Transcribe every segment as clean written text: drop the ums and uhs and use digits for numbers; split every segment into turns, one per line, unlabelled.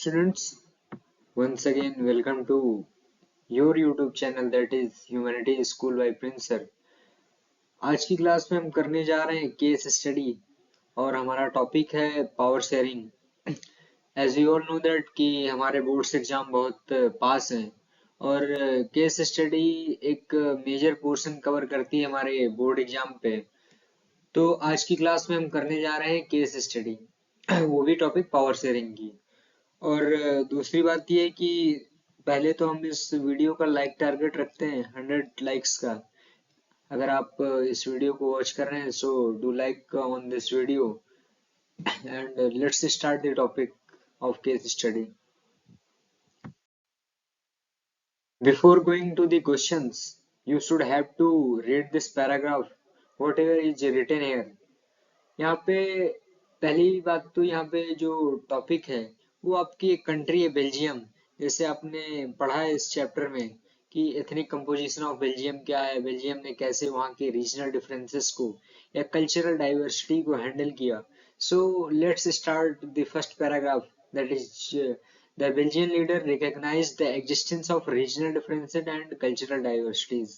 students, once again welcome to your YouTube channel that is Humanity School by Prince Sir। आज की class में हम करने जा रहे हैं केस स्टडी और हमारा टॉपिक है power sharing. As you all know that कि हमारे बोर्ड्स एग्जाम बहुत पास हैं और केस स्टडी एक मेजर पोर्शन कवर करती है हमारे बोर्ड एग्जाम पे। तो आज की क्लास में हम करने जा रहे हैं केस स्टडी वो भी टॉपिक पावर शेयरिंग की। और दूसरी बात ये है कि पहले तो हम इस वीडियो का लाइक टारगेट रखते हैं 100 लाइक्स का। अगर आप इस वीडियो को वॉच कर रहे हैं so do like on this video and let's start the topic of case study. Before going to the questions, you should have to read this paragraph, whatever is written here। यहाँ पे पहली बात तो यहाँ पे जो टॉपिक है वो आपकी एक कंट्री है बेल्जियम। जैसे आपने पढ़ा है इस चैप्टर में कि एथनिक कंपोजिशन ऑफ बेल्जियम क्या है, बेल्जियम ने कैसे वहाँ के रीजनल डिफरेंसेस को या कल्चरल डाइवर्सिटी को हैंडल किया। So let's start the first paragraph that is the Belgian leader recognized the existence of regional differences and cultural diversities.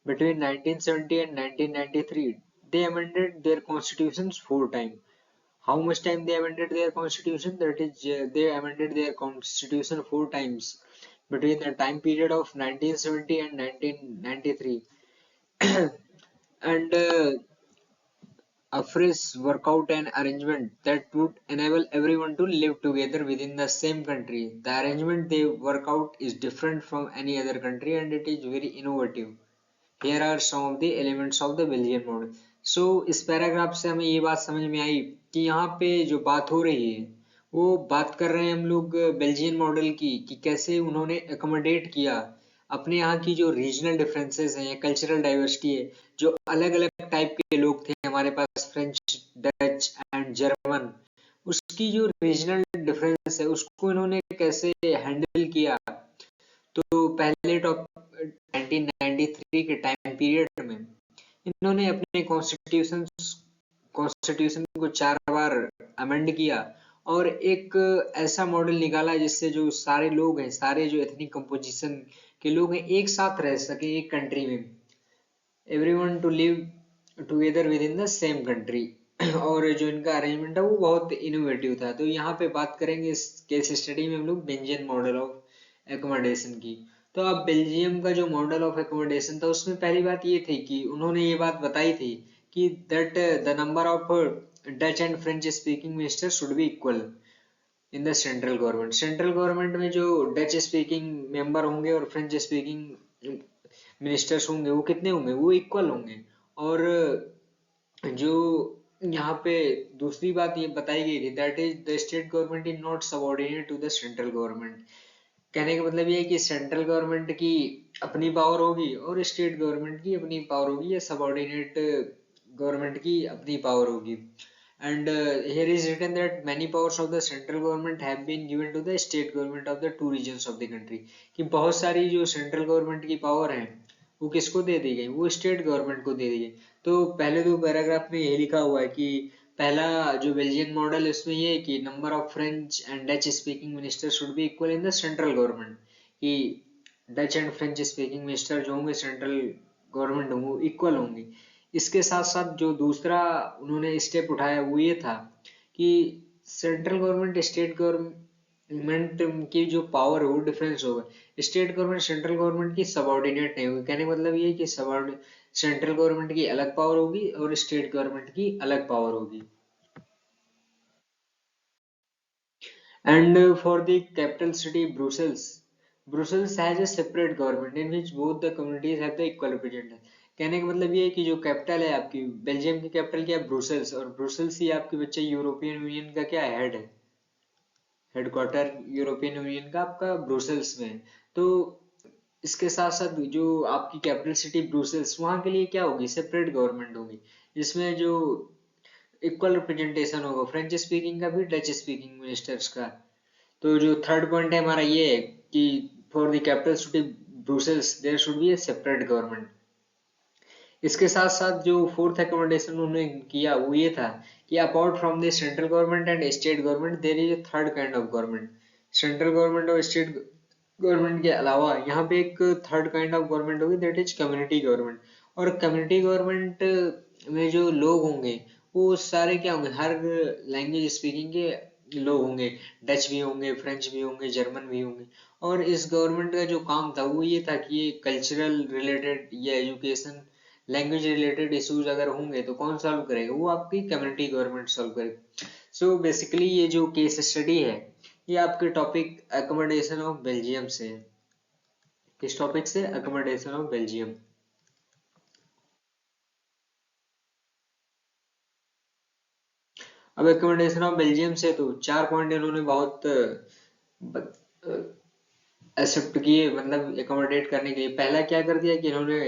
Between 1970 and 1993, they amended their constitutions 4 times. How much time they amended their constitution? That is, they amended their constitution 4 times between the time period of 1970 and 1993. And a fresh workout and arrangement that would enable everyone to live together within the same country. The arrangement they work out is different from any other country and it is very innovative. Here are some of the elements of the Belgian model. So इस paragraph से हमें ये बात समझ में आई कि यहाँ पे जो बात हो रही है वो बात कर रहे हैं हम लोग बेल्जियन मॉडल की कि कैसे उन्होंने एकोमोडेट किया अपने यहाँ की जो रीजनल डिफरेंसेस हैं या कल्चरल डाइवर्सिटी है। जो अलग अलग टाइप के लोग थे हमारे पास, फ्रेंच, डच एंड जर्मन, उसकी जो रीजनल डिफरेंस है उसको इन्होंने कैसे हैंडल किया। तो पहले टॉप 1993 के टाइम पीरियड में इन्होंने अपने कॉन्स्टिट्यूशन को 4 बार अमेंड किया और एक ऐसा मॉडल निकाला जिससे जो सारे लोग हैं, सारे जो एथनिक कंपोजिशन के लोग हैं, एक साथ रह सके एक कंट्री में, everyone to live together within the same country. और जो इनका अरेंजमेंट है वो बहुत इनोवेटिव था। तो यहाँ पे बात करेंगे इस केस स्टडी में हम लोग बेल्जियन मॉडल ऑफ एकोमोडेशन की। तो अब बेल्जियम का जो मॉडल ऑफ एकोमोडेशन था उसमें पहली बात ये थी कि उन्होंने ये बात बताई थी कि that the number of Dutch and French speaking minister should be equal in the central government. Central government में जो डच स्पीकिंग मेंबर होंगे और फ्रेंच स्पीकिंग मिनिस्टर्स होंगे वो कितने होंगे, वो इक्वल होंगे। और जो यहाँ पे दूसरी बात ये बताई गई थी that is the state government is not subordinate to the central government. कहने का मतलब ये है कि सेंट्रल गवर्नमेंट की अपनी पावर होगी और स्टेट गवर्नमेंट की अपनी पावर होगी या सबऑर्डिनेट गवर्नमेंट की अपनी पावर होगी। And here is written that many powers of the central government have been given to the state government of the two regions of the country। कि बहुत सारी जो सेंट्रल गवर्नमेंट की पावर है वो किसको दे दी गई, वो स्टेट गवर्नमेंट को दे दी गई। तो पहले 2 पैराग्राफ में यही लिखा हुआ है कि पहला जो बेल्जियन मॉडल है उसमें ये है कि number of French and Dutch speaking minister should be equal in the central government. कि Dutch and French speaking minister जो होंगे सेंट्रल गवर्नमेंट होंगे इक्वल होंगे। इसके साथ साथ जो दूसरा उन्होंने स्टेप उठाया वो ये था कि सेंट्रल गवर्नमेंट स्टेट गवर्नमेंट की जो पावर है वो डिफरेंस होगा। स्टेट गवर्नमेंट सेंट्रल गवर्नमेंट की सबऑर्डिनेट नहीं होगी। कहने का मतलब ये है कि सेंट्रल गवर्नमेंट की अलग पावर होगी और स्टेट गवर्नमेंट की अलग पावर होगी। And for the capital city Brussels has a separate government in which both the communities have the equal representation। कहने का मतलब ये है कि जो कैपिटल है आपकी बेल्जियम की कैपिटल क्या है, ब्रुसेल्स, और ब्रुसेल्स ही आपके बच्चे यूरोपियन यूनियन का क्या हेड है, हेडक्वार्टर यूरोपियन यूनियन का आपका ब्रुसेल्स में। तो इसके साथ साथ जो आपकी कैपिटल सिटी ब्रुसेल्स वहां के लिए क्या होगी, सेपरेट गवर्नमेंट होगी जिसमें जो इक्वल रिप्रेजेंटेशन होगा फ्रेंच स्पीकिंग का भी डच स्पीकिंग मिनिस्टर्स का। तो जो थर्ड पॉइंट है हमारा ये है कि for the capital city Brussels there should be a separate government. इसके साथ साथ जो फोर्थ अकोमोडेशन उन्होंने किया वो ये था कि apart from the central government and state government there is a third kind of government. Central government और स्टेट गवर्नमेंट के अलावा यहाँ पे एक थर्ड काइंड ऑफ गवर्नमेंट होगी, दैट इज कम्युनिटी गवर्नमेंट। और कम्युनिटी गवर्नमेंट में जो लोग होंगे वो सारे क्या होंगे, हर लैंग्वेज स्पीकिंग के लोग होंगे। डच भी होंगे, फ्रेंच भी होंगे, जर्मन भी होंगे। और इस गवर्नमेंट का जो काम था वो ये था कि ये कल्चरल रिलेटेड या एजुकेशन लैंग्वेज रिलेटेड इश्यूज अगर होंगे तो कौन सॉल्व करेगा, वो आपकी कम्युनिटी गवर्नमेंट सॉल्व करेगी। सो बेसिकली ये जो केस स्टडी है ये आपके टॉपिक अकोमोडेशन ऑफ बेल्जियम से है। किस टॉपिक से? Accommodation of Belgium. अब अकोमोडेशन ऑफ बेल्जियम से तो चार पॉइंट इन्होंने बहुत एक्सेप्ट किए, मतलब एकोमोडेट करने के लिए। पहला क्या कर दिया कि इन्होंने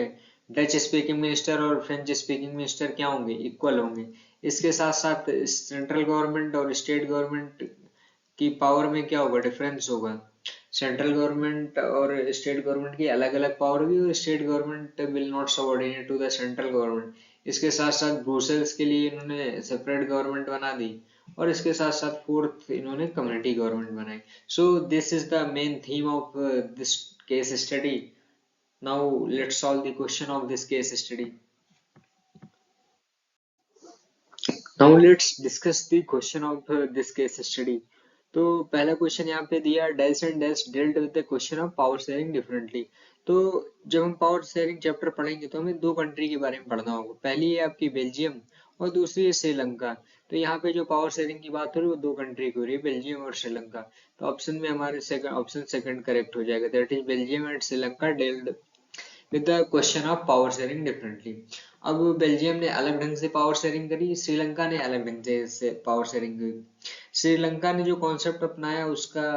डच स्पीकिंग मिनिस्टर और फ्रेंच स्पीकिंग मिनिस्टर क्या होंगे, इक्वल होंगे। इसके साथ साथ सेंट्रल गवर्नमेंट और स्टेट गवर्नमेंट की पावर में क्या होगा, डिफरेंस होगा। सेंट्रल गवर्नमेंट और स्टेट गवर्नमेंट की अलग अलग पावर भी, और state government will not subordinate to the central government. इसके साथ साथ ब्रुसेल्स के लिए इन्होंने सेपरेट गवर्नमेंट बना दी। और इसके साथ साथ फोर्थ इन्होंने कम्युनिटी गवर्नमेंट बनाई। So this is the main theme of this case study. Now let's solve the question of this case study. Now let's discuss the question of this case study. तो पहला question यहाँ पे दिया, dash and dash dealt with the question of power sharing differently. तो जब हम power sharing chapter पढ़ेंगे तो हमें दो कंट्री के बारे में पढ़ना होगा। पहली है आपकी बेल्जियम और दूसरी है श्रीलंका। तो यहाँ पे जो पावर शेयरिंग की बात हो रही है वो दो कंट्री की हो रही है, बेल्जियम और श्रीलंका। तो ऑप्शन में हमारे ऑप्शन सेकंड करेक्ट हो जाएगा, that is Belgium and Sri Lanka dealt with the question of power sharing differently. अब बेल्जियम ने अलग ढंग से पावर शेयरिंग करी, श्रीलंका ने अलग ढंग से पावर शेयरिंग करी। श्रीलंका ने जो कॉन्सेप्ट अपनाया उसका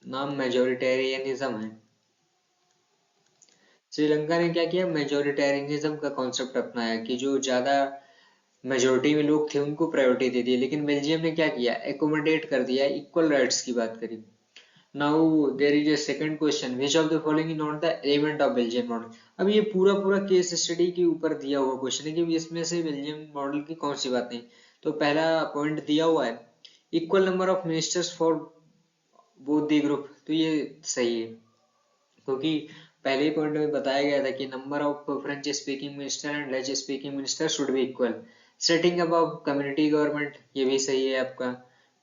नाम मेजोरिटेरियनिज्म है। श्रीलंका ने क्या किया, मेजोरिटेरियनिज्म का कॉन्सेप्ट अपनाया कि जो ज्यादा मेजोरिटी में लोग थे उनको प्रायोरिटी दे दी। लेकिन बेल्जियम ने क्या किया, एकोमोडेट कर दिया, इक्वल राइट्स की बात करी। Now there is a second question, which of the following is not the element of Belgian model? अब ये पूरा पूरा केस स्टडी के ऊपर दिया हुआ क्वेश्चन है कि इसमें से बेल्जियम मॉडल की कौन सी बात नहीं। तो पहला पॉइंट दिया हुआ है, equal number of ministers for both the group. तो ये सही है, क्योंकि पहले ही पॉइंट में बताया गया था कि number of French speaking minister and Dutch speaking minister should be equal. Setting up of community government, ये भी सही है आपका।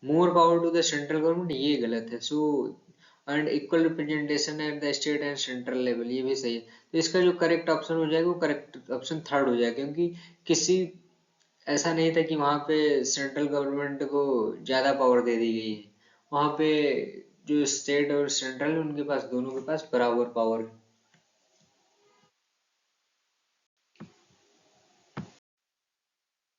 More power to the central government, ये गलत है। So and equal representation at the state and central level, ये भी सही है। तो इसका जो करेक्ट ऑप्शन हो जाएगा वो करेक्ट ऑप्शन थर्ड हो जाएगा, क्योंकि किसी ऐसा नहीं था कि वहां पे सेंट्रल गवर्नमेंट को ज्यादा पावर दे दी गई है। वहां पे जो स्टेट और सेंट्रल उनके पास, दोनों के पास बराबर पावर है।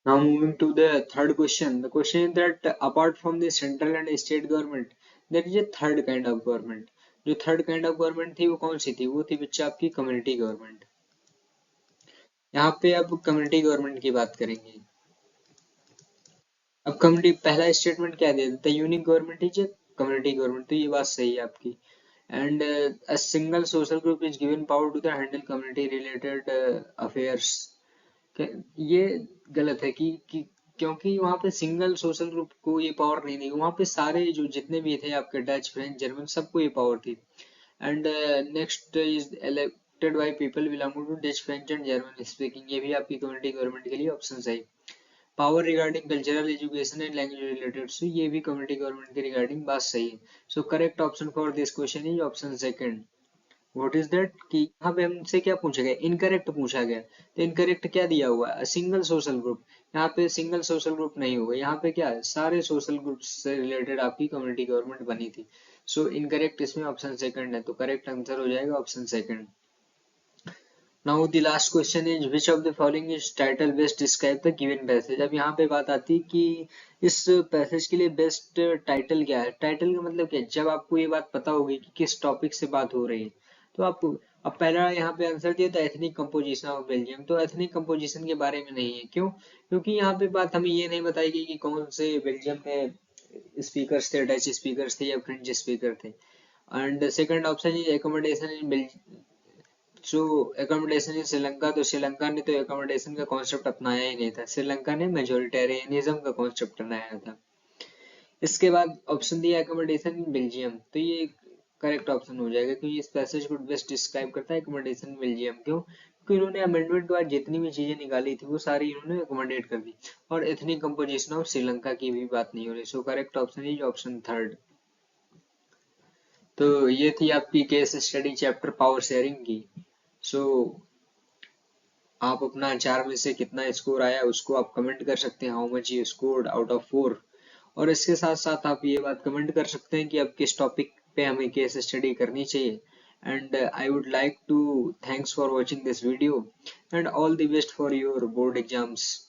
Now moving to the third question. The question is that apart from the central and state government, there is a third kind of government. जो थर्ड काइंड ऑफ गवर्नमेंट थी वो कौन सी थी, वो थी बच्चा आपकी कम्युनिटी गवर्नमेंट। यहाँ पे अब कम्युनिटी गवर्नमेंट की बात करेंगे। अब कम्युनिटी, पहला स्टेटमेंट क्या दिया, the unique government is community government. तो ये बात सही है आपकी। And a single social group is given power to the handle community related affairs. ये गलत है कि क्योंकि वहां पे सिंगल सोशल ग्रुप को ये पावर नहीं दी, वहां पे सारे जो जितने भी थे आपके डच फ्रेंच जर्मन सबको ये पावर थी। And next is elected by people belonging to Dutch French and German speaking, ये भी आपकी कम्युनिटी गवर्नमेंट के लिए ऑप्शन सही। Power regarding cultural education and language related, so ये भी कम्युनिटी गवर्नमेंट के रिगार्डिंग बात सही है। So correct option for this question is option second. What is that कि यहाँ पे हमसे क्या पूछा गया, इनकरेक्ट पूछा गया। तो इनकरेक्ट क्या दिया हुआ है, सिंगल सोशल ग्रुप। यहाँ पे सिंगल सोशल ग्रुप नहीं होगा, यहाँ पे क्या है, सारे सोशल ग्रुप से रिलेटेड आपकी कम्युनिटी गवर्नमेंट बनी थी। सो इनकरेक्ट इसमें ऑप्शन सेकंड है, तो करेक्ट आंसर हो जाएगा option second. Now the last question is which of the following is title best describe the given passage. अब यहाँ पे बात आती है कि इस पैसेज के लिए बेस्ट टाइटल क्या है। टाइटल का मतलब क्या है, जब आपको ये बात पता होगी कि किस टॉपिक से बात हो रही है तो आपको। अब पहला यहाँ पे आंसर दिया था एथनिक कंपोजिशन ऑफ बेल्जियम, तो एथनिक कंपोजिशन के बारे में नहीं है। क्यों? क्योंकि यहाँ पे बात हमें ये नहीं बताई गई कि कौन से बेल्जियम में स्पीकर्स थे, डच स्पीकर्स थे या फ्रेंच स्पीकर थे। And second option is accommodation in जो एकोमोडेशन इन श्रीलंका, तो श्रीलंका ने तो एकोमोडेशन का कॉन्सेप्ट अपनाया ही नहीं था, श्रीलंका ने मेजोरिटेरियनिज्म का कॉन्सेप्ट अपनाया था। इसके बाद ऑप्शन दिया अकोमोडेशन इन बेल्जियम, तो ये करेक्ट ऑप्शन हो जाएगा क्योंकि इस पैसेज को बेस्ट डिस्क्राइब करता है अकोमोडेशन इन बेल्जियम। क्यों? क्योंकि इन्होंने अमेंडमेंट के बाद जितनी भी चीजें निकाली थी वो सारी इन्होंने अकोमोडेट कर दी, और एथनिक कंपोजिशन ऑफ श्रीलंका की भी बात नहीं हो रही। सो correct option is option third. तो ये थी आपकी case study chapter power sharing की। सो आप अपना 4 में से कितना स्कोर आया उसको आप कमेंट कर सकते हैं, how much you scored out of 4। और इसके साथ साथ आप ये बात कमेंट कर सकते हैं कि अब किस टॉपिक पे हमें केस स्टडी करनी चाहिए। And I would like to thanks for watching this video and all the best for your board exams.